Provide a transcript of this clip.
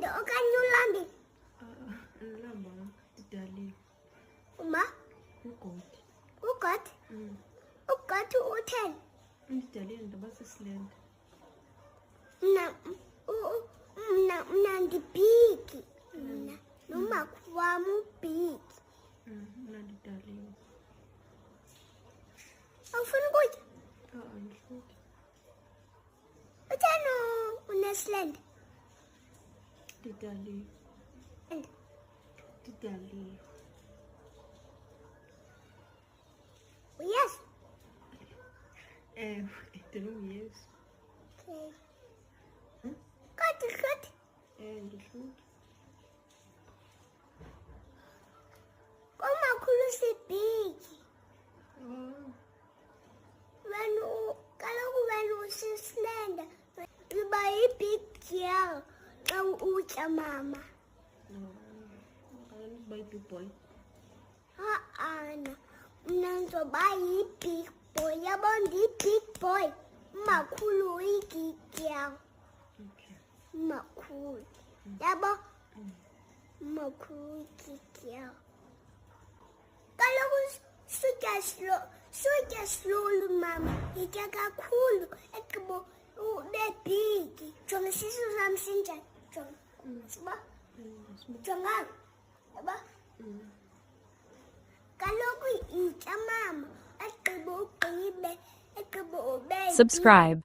uneslender okanye ulambile. Ulamba idaliwe. Uma? Ugodi. Ugodi? Ugodi utheni? Ndidalile ndoba sislender. Mna ndibhigi. Mna nomakhulu wam ubhigi. Mna ndidaliwe. Awufuni ukutya? Andifuni. Utheni uneslender? Ndidaliwe. Ndidaliwe. Yes. Ndinguyesu. Okay. Kodwa. Ndifuna. Komakhulu sibhigi. Kaloku wena usislender. Uba yi-big girl xa utya mama. Ndiba yi-big boy. Ana, mna ndizoba yi-big boy. Yabo ndiyi-big boy. Umakhulu uyi-big girl. Okay. Umakhulu. Yabo? Umakhulu uyi-big girl. Kaloku sutya slowly mama. Yitya kakhulu. Egqiba ube big. Jonga isisu sam sinjani. Jonga. Siba? Jonga. Yabo? Kaloku yitya mama. Egqiba ugqibe. Egqiba ube. Subscribe.